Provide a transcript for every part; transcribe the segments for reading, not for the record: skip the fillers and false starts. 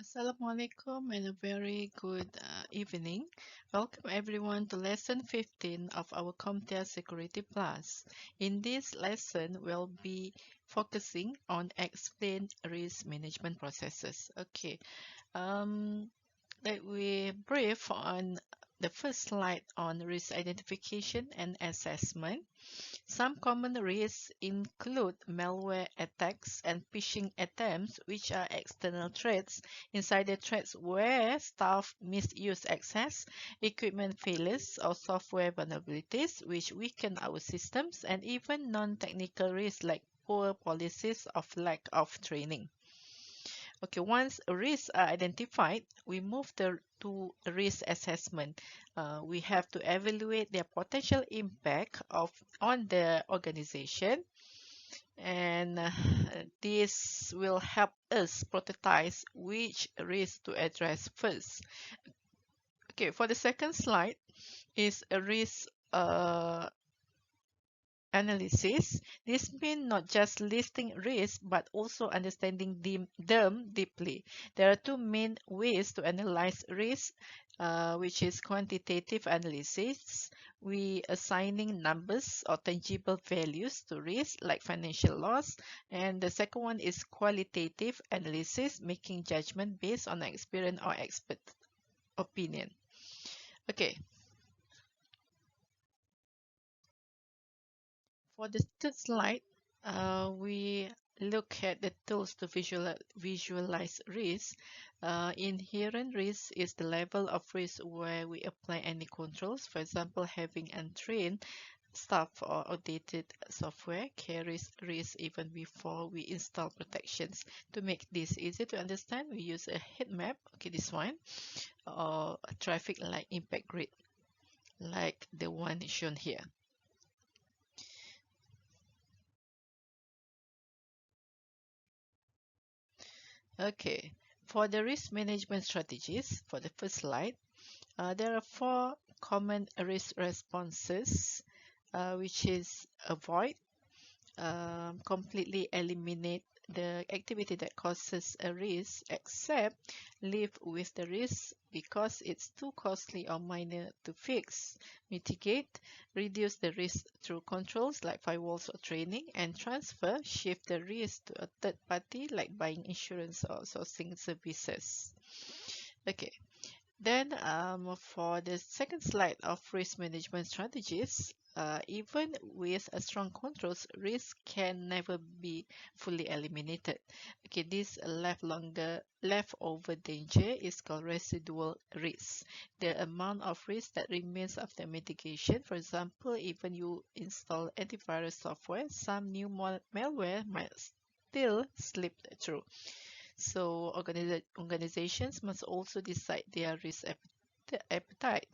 Assalamualaikum and a very good evening. Welcome everyone to lesson 15 of our CompTIA Security Plus. In this lesson, we'll be focusing on explain risk management processes. Okay, um, let we brief on the first slide on risk identification and assessment. Some common risks include malware attacks and phishing attempts, which are external threats, insider threats where staff misuse access, equipment failures or software vulnerabilities, which weaken our systems, and even non-technical risks like poor policies or lack of training. Okay, once risks are identified, we move to risk assessment. We have to evaluate their potential impact on the organization, and this will help us prioritize which risk to address first. Okay, for the second slide is a risk analysis. This means not just listing risks but also understanding them deeply. There are two main ways to analyze risk, which is quantitative analysis. We assigning numbers or tangible values to risk like financial loss, and the second one is qualitative analysis, making judgment based on experience or expert opinion. Okay, for the third slide, we look at the tools to visualize risk. Inherent risk is the level of risk where we apply any controls. For example, having untrained staff or outdated software carries risk even before we install protections. To make this easy to understand, we use a heat map, okay, this one, or a traffic light impact grid, like the one shown here. Okay, for the risk management strategies, for the first slide, there are four common risk responses, which is avoid, completely eliminate the activity that causes a risk, except live with the risk because it's too costly or minor to fix, mitigate, reduce the risk through controls like firewalls or training, and transfer, shift the risk to a third party like buying insurance or sourcing services. Okay, then for the second slide of risk management strategies, even with a strong controls, risk can never be fully eliminated. Okay, this leftover danger is called residual risk. The amount of risk that remains after mitigation. For example, even you install antivirus software, some new malware might still slip through. So organizations must also decide their risk appetite.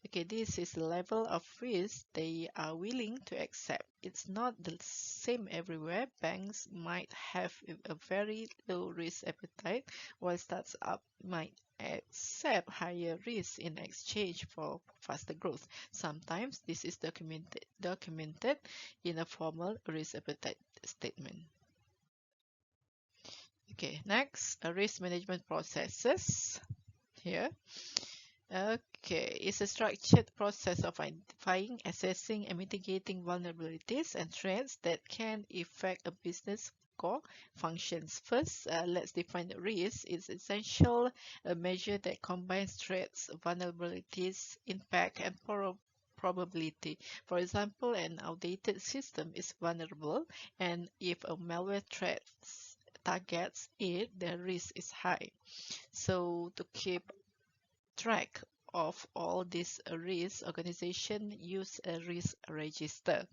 Okay, this is the level of risk they are willing to accept. It's not the same everywhere. Banks might have a very low risk appetite, while startups might accept higher risk in exchange for faster growth. Sometimes this is documented in a formal risk appetite statement. Okay, next, risk management processes here. Okay, it's a structured process of identifying, assessing, and mitigating vulnerabilities and threats that can affect a business core functions. First, let's define the risk. It's essential a measure that combines threats, vulnerabilities, impact, and probability. For example, an outdated system is vulnerable, and if a malware threat targets it, the risk is high. So to keep track of all these risks, organization use a risk register.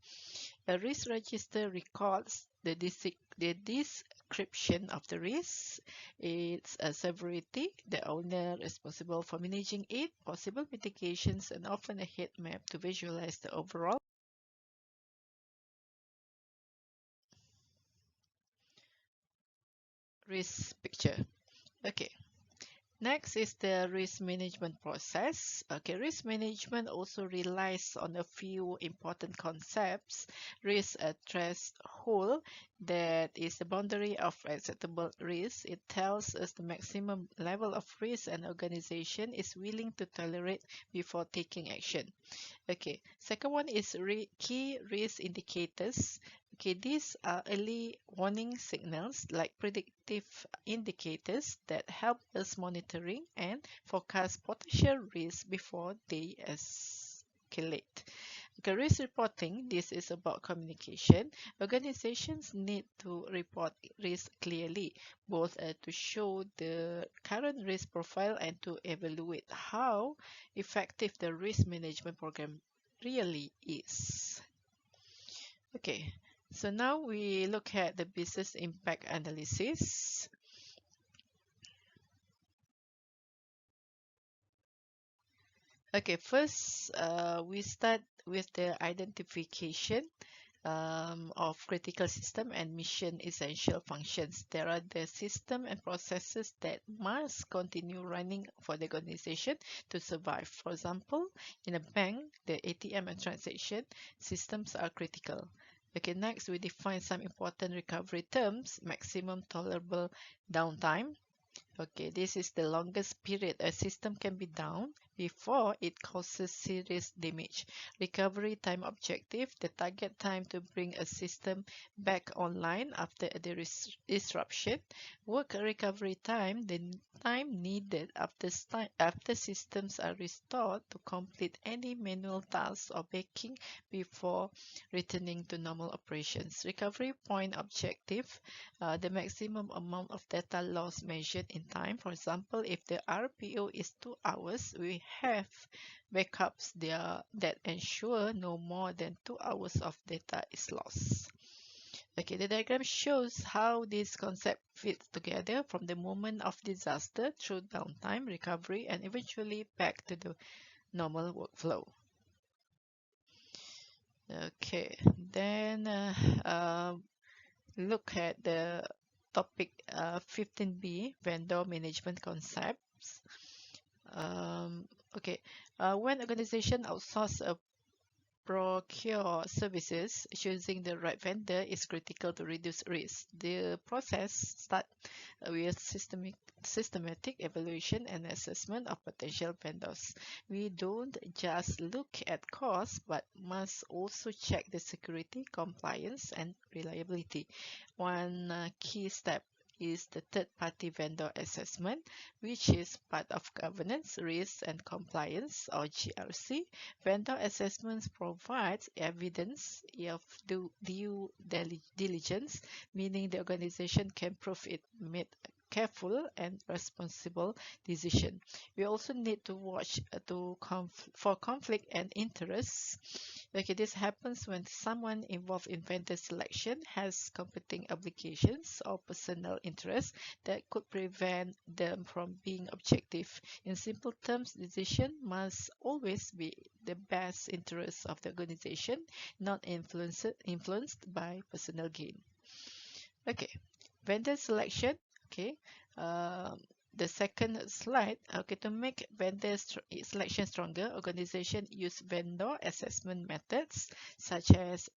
A risk register records the description of the risk, its severity, the owner responsible for managing it, possible mitigations, and often a heat map to visualize the overall risk picture. Okay. Next is the risk management process. Okay, risk management also relies on a few important concepts: risk threshold, that is the boundary of acceptable risk. It tells us the maximum level of risk an organization is willing to tolerate before taking action. Okay, second one is key risk indicators. Okay, these are early warning signals like predictive indicators that help us monitoring and forecast potential risks before they escalate. Okay, risk reporting, this is about communication. Organizations need to report risk clearly, both to show the current risk profile and to evaluate how effective the risk management program really is. Okay, so now we look at the business impact analysis. Okay, first we start with the identification of critical system and mission essential functions. There are the system and processes that must continue running for the organization to survive. For example, in a bank, the ATM and transaction systems are critical. Okay, next we define some important recovery terms: maximum tolerable downtime. Okay, this is the longest period a system can be down before it causes serious damage. Recovery time objective, the target time to bring a system back online after a disruption. Work recovery time, the time needed after systems are restored to complete any manual tasks or backing before returning to normal operations. Recovery point objective, the maximum amount of data loss measured in time. For example, if the RPO is 2 hours, we have backups there that ensure no more than 2 hours of data is lost. Okay, the diagram shows how this concept fits together from the moment of disaster through downtime, recovery, and eventually back to the normal workflow. Okay, then look at the topic 15B, vendor management concepts. Okay, when organization outsource a procure services, choosing the right vendor is critical to reduce risk. The process starts with systematic evaluation and assessment of potential vendors. We don't just look at cost, but must also check the security, compliance, and reliability. One key step is the third-party vendor assessment, which is part of governance, risk, and compliance, or GRC. Vendor assessments provides evidence of due diligence, meaning the organization can prove it made careful and responsible decision. We also need to watch for conflict and interests. Okay, this happens when someone involved in vendor selection has competing obligations or personal interests that could prevent them from being objective. In simple terms, decision must always be the best interest of the organization, not influenced by personal gain. Okay, vendor selection. Okay, the second slide. Okay, to make vendor selection stronger, organization use vendor assessment methods such as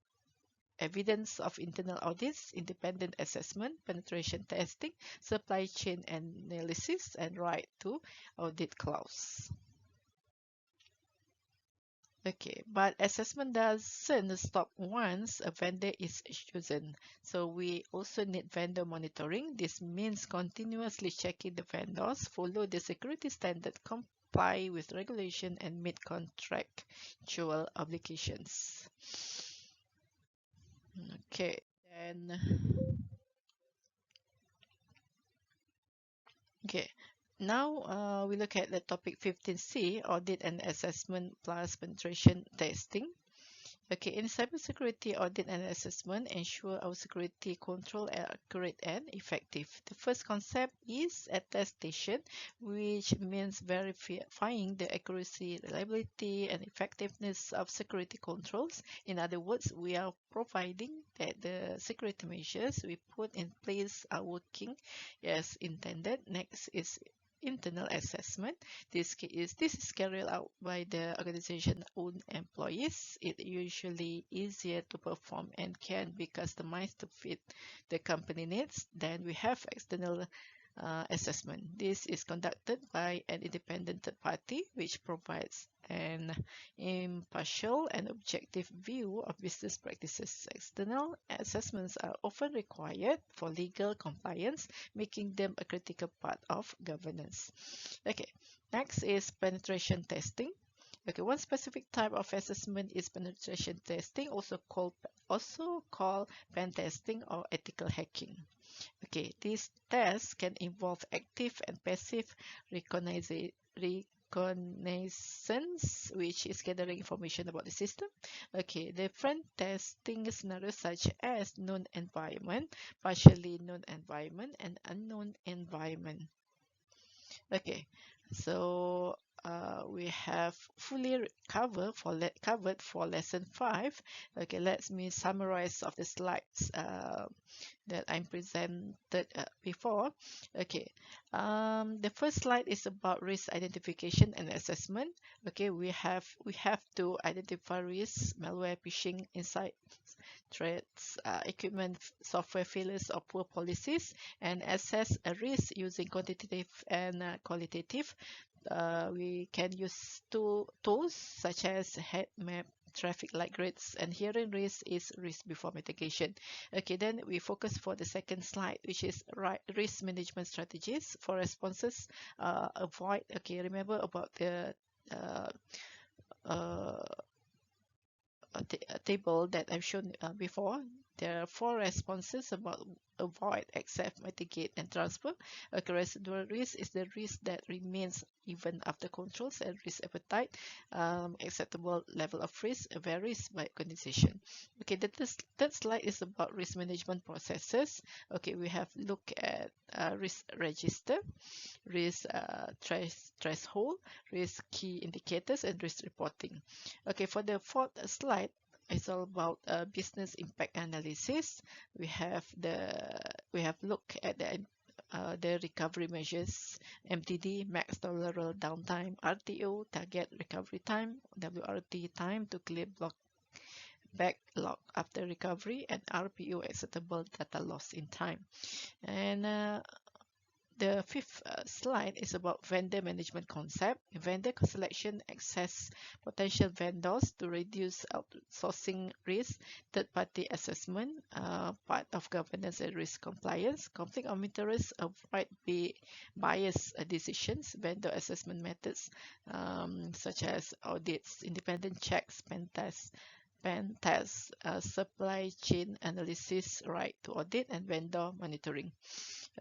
evidence of internal audits, independent assessment, penetration testing, supply chain analysis, and right to audit clause. Okay, but assessment doesn't stop once a vendor is chosen. So we also need vendor monitoring. This means continuously checking the vendors, follow the security standard, comply with regulation, and meet contractual obligations. Okay, then okay. Now we look at the topic 15C, audit and assessment plus penetration testing. Okay, in cybersecurity audit and assessment, ensure our security control are accurate and effective. The first concept is attestation, which means verifying the accuracy, reliability, and effectiveness of security controls. In other words, we are providing that the security measures we put in place are working as intended. Next is internal assessment. This is carried out by the organization's own employees. It usually easier to perform and can be customized to fit the company needs. Then we have external assessment. This is conducted by an independent third party, which provides an impartial and objective view of business practices. External assessments are often required for legal compliance, making them a critical part of governance. Okay, next is penetration testing. Okay, one specific type of assessment is penetration testing, also called pen testing or ethical hacking. Okay, these tests can involve active and passive reconnaissance, which is gathering information about the system. Okay, different testing scenarios such as known environment, partially known environment, and unknown environment. Okay, so we have fully covered for lesson 5. Okay, let me summarize of the slides that I presented before. Okay, the first slide is about risk identification and assessment. Okay, we have to identify risks, malware, phishing, inside threats, equipment, software failures, or poor policies, and assess a risk using quantitative and qualitative. We can use tools such as heat map, traffic light grids, and hearing risk is risk before mitigation. Okay, then we focus for the second slide, which is risk management strategies for responses. Avoid. Okay, remember about the a table that I've shown before. There are 4 responses about avoid, accept, mitigate, and transfer. Okay, residual risk is the risk that remains even after controls, and risk appetite. Acceptable level of risk varies by organization. Okay, the third slide is about risk management processes. Okay, we have looked at risk register, risk threshold, risk key indicators, and risk reporting. Okay, for the fourth slide, it's all about business impact analysis. We have looked at the recovery measures: MTD, max tolerable downtime; RTO, target recovery time; WRT, time to clear backlog after recovery; and RPO, acceptable data loss in time. And the fifth slide is about vendor management concept. Vendor selection, access potential vendors to reduce outsourcing risk. Third-party assessment, part of governance and risk compliance. Conflict of interest, avoid bias decisions. Vendor assessment methods such as audits, independent checks, pen tests, supply chain analysis, right to audit, and vendor monitoring.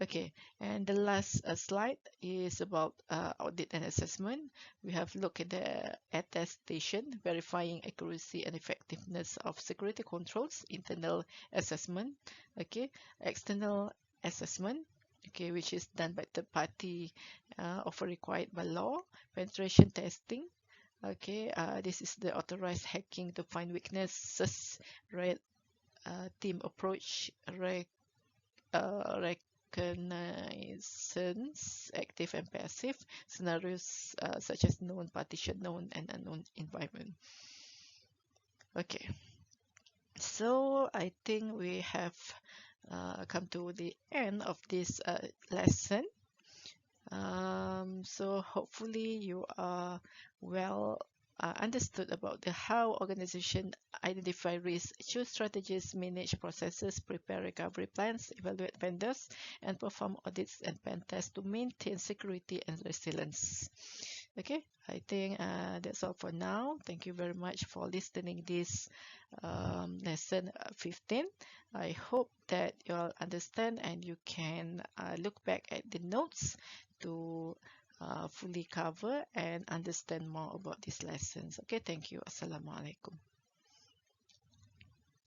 Okay, and the last slide is about audit and assessment. We have looked at the attestation, verifying accuracy and effectiveness of security controls. Internal assessment, okay, external assessment, okay, which is done by third party, often required by law. Penetration testing, okay, this is the authorized hacking to find weaknesses. Red team approach, reconnaissance, active and passive scenarios such as known, partition, known, and unknown environment. Okay, so I think we have come to the end of this lesson. So hopefully you are well understood about how organization identify risks, choose strategies, manage processes, prepare recovery plans, evaluate vendors, and perform audits and pen tests to maintain security and resilience. Okay, I think that's all for now. Thank you very much for listening this lesson 15. I hope that you all understand and you can look back at the notes to fully cover and understand more about these lessons. Okay, thank you. Assalamualaikum.